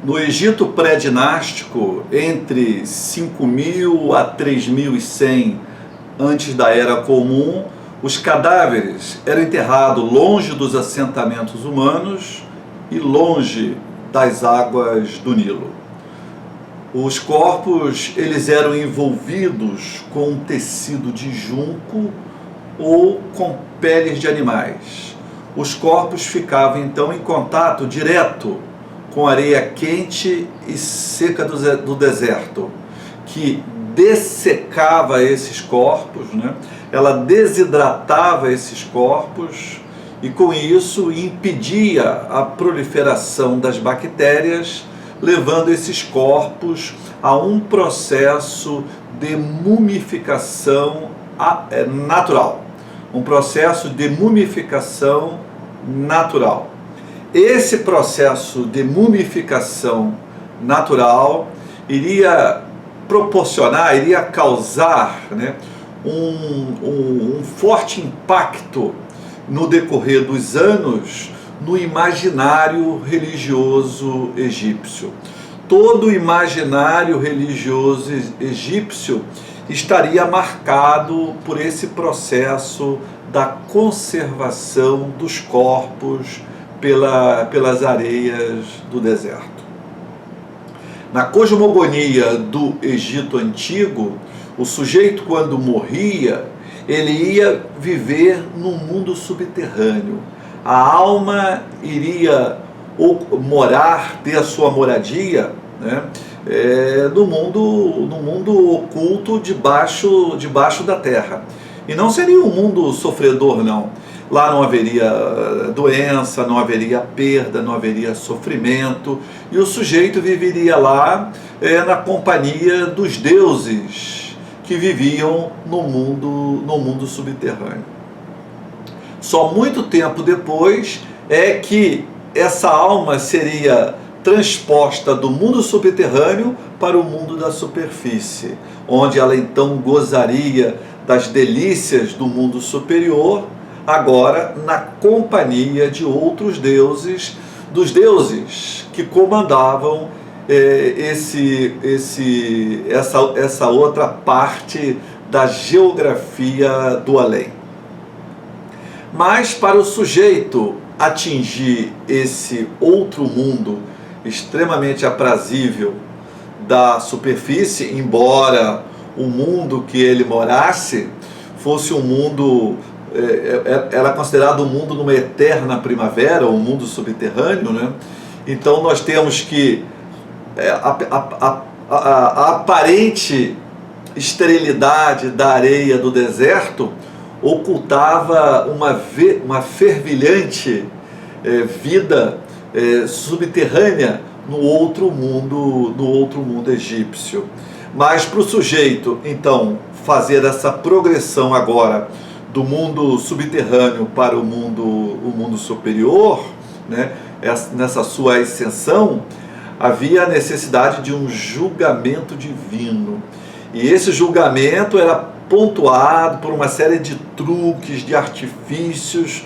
No Egito pré-dinástico, entre 5.000 a 3.100 antes da Era Comum, os cadáveres eram enterrados longe dos assentamentos humanos e longe das águas do Nilo. Os corpos eles eram envolvidos com um tecido de junco ou com peles de animais. Os corpos ficavam então em contato direto com areia quente e seca do deserto, que dessecava esses corpos, né? Ela desidratava esses corpos e com isso impedia a proliferação das bactérias, levando esses corpos a um processo de mumificação natural. Um processo de mumificação natural. Esse processo de mumificação natural iria proporcionar, iria causar, né, um forte impacto no decorrer dos anos no imaginário religioso egípcio. Todo o imaginário religioso egípcio estaria marcado por esse processo da conservação dos corpos pelas areias do deserto. Na cosmogonia do Egito Antigo, o sujeito, quando morria, ele ia viver num mundo subterrâneo. A alma iria ter a sua moradia, né, no mundo oculto debaixo da terra. E não seria um mundo sofredor, não. Lá não haveria doença, não haveria perda, não haveria sofrimento, e o sujeito viveria lá na companhia dos deuses que viviam no mundo subterrâneo. Só muito tempo depois é que essa alma seria transposta do mundo subterrâneo para o mundo da superfície, onde ela então gozaria das delícias do mundo superior, agora na companhia de outros deuses, dos deuses que comandavam essa outra parte da geografia do além. Mas para o sujeito atingir esse outro mundo extremamente aprazível da superfície, embora o mundo que ele morasse fosse um mundo, era considerado um mundo numa eterna primavera, um mundo subterrâneo, né? Então nós temos que a aparente esterilidade da areia do deserto ocultava uma fervilhante vida subterrânea no outro mundo egípcio. Mas para o sujeito, então, fazer essa progressão agora do mundo subterrâneo para o mundo superior, né, nessa sua ascensão, havia a necessidade de um julgamento divino. E esse julgamento era pontuado por uma série de truques, de artifícios,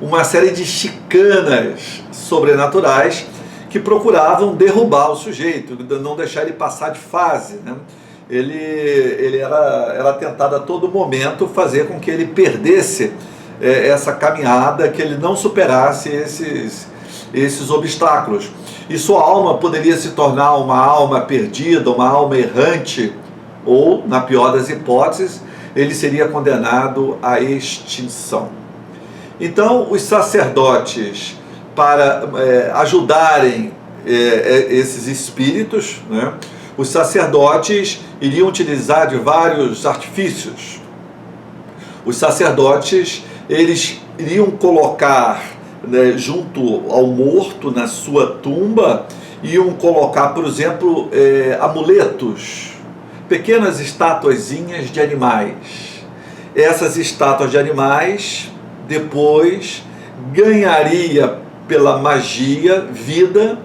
uma série de chicanas sobrenaturais que procuravam derrubar o sujeito, não deixar ele passar de fase, né? Ele era tentado a todo momento fazer com que ele perdesse essa caminhada, que ele não superasse esses obstáculos. E sua alma poderia se tornar uma alma perdida, uma alma errante, ou, na pior das hipóteses, ele seria condenado à extinção. Então, os sacerdotes, para ajudarem esses espíritos, né, os sacerdotes iriam utilizar de vários artifícios. Os sacerdotes, eles iriam colocar, né, junto ao morto, na sua tumba, iam colocar, por exemplo, amuletos, pequenas estatuazinhas de animais. Essas estátuas de animais, depois, ganharia pela magia vida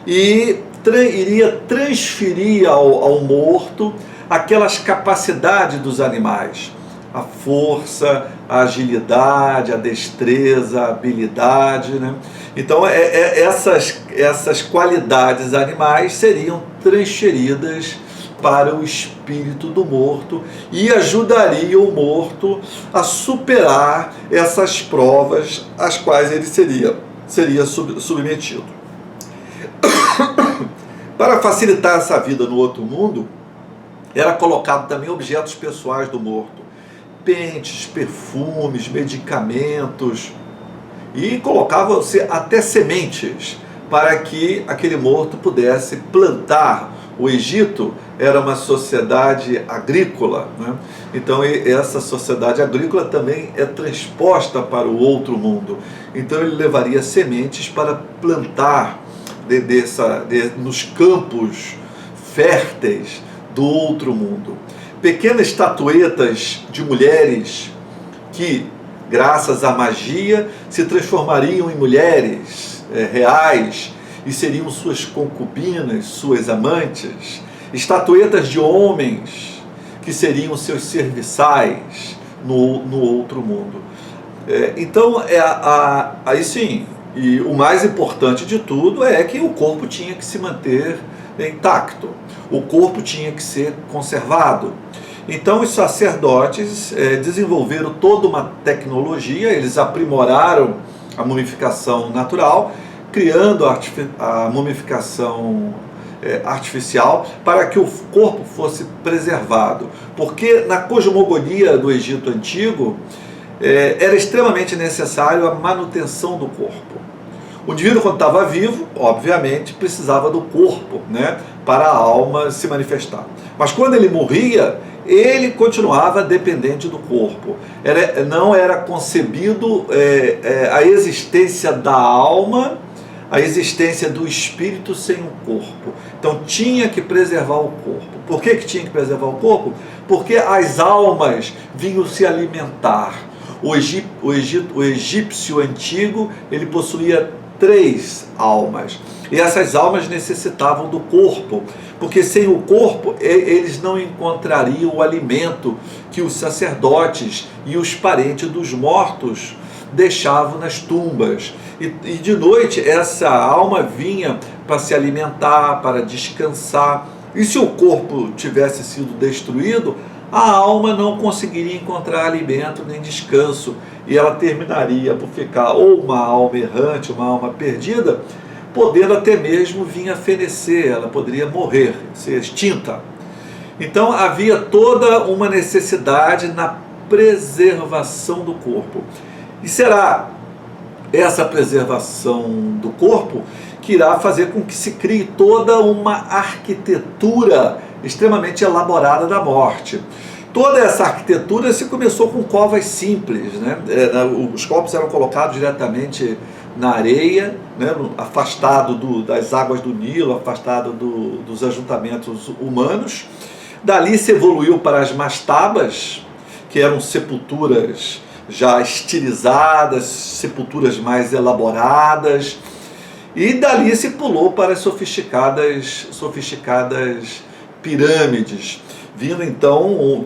e iria transferir ao morto aquelas capacidades dos animais. a força, a agilidade, a destreza, a habilidade, né? Então essas qualidades animais seriam transferidas para o espírito do morto e ajudariam o morto a superar essas provas às quais ele seria submetido. Para facilitar essa vida no outro mundo, era colocado também objetos pessoais do morto, pentes, perfumes, medicamentos, e colocavam-se até sementes para que aquele morto pudesse plantar. O Egito era uma sociedade agrícola, né? Então essa sociedade agrícola também é transposta para o outro mundo. Então ele levaria sementes para plantar nos campos férteis do outro mundo. Pequenas estatuetas de mulheres que, graças à magia, se transformariam em mulheres reais e seriam suas concubinas, suas amantes. Estatuetas de homens que seriam seus serviçais no outro mundo. Então, aí sim, e o mais importante de tudo é que o corpo tinha que se manter intacto, o corpo tinha que ser conservado. Então os sacerdotes desenvolveram toda uma tecnologia, eles aprimoraram a mumificação natural, criando a mumificação artificial para que o corpo fosse preservado. Porque na cosmogonia do Egito Antigo era extremamente necessário a manutenção do corpo. O indivíduo, quando estava vivo, obviamente, precisava do corpo, né, para a alma se manifestar. Mas quando ele morria, ele continuava dependente do corpo. Não era concebido a existência da alma, a existência do espírito sem o corpo. Então tinha que preservar o corpo. Por que tinha que preservar o corpo? Porque as almas vinham se alimentar. O egípcio antigo, ele possuía 3 almas. E essas almas necessitavam do corpo, porque sem o corpo eles não encontrariam o alimento que os sacerdotes e os parentes dos mortos deixavam nas tumbas. E de noite essa alma vinha para se alimentar, para descansar. E se o corpo tivesse sido destruído, a alma não conseguiria encontrar alimento nem descanso, e ela terminaria por ficar ou uma alma errante, uma alma perdida, podendo até mesmo vir a fenecer, ela poderia morrer, ser extinta. Então havia toda uma necessidade na preservação do corpo. E será essa preservação do corpo que irá fazer com que se crie toda uma arquitetura extremamente elaborada da morte. Toda essa arquitetura se começou com covas simples, né? Os corpos eram colocados diretamente na areia, né? Afastado das águas do Nilo, afastado dos ajuntamentos humanos. Dali se evoluiu para as mastabas, que eram sepulturas já estilizadas, sepulturas mais elaboradas, e dali se pulou para as sofisticadas pirâmides, vindo então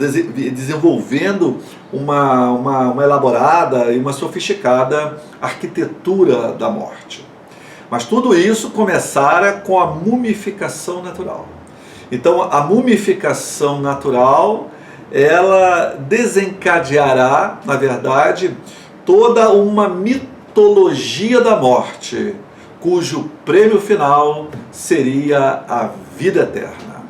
desenvolvendo uma elaborada e uma sofisticada arquitetura da morte. Mas tudo isso começara com a mumificação natural. Então a mumificação natural, ela desencadeará, na verdade, toda uma mitologia da morte, cujo prêmio final seria a vida eterna.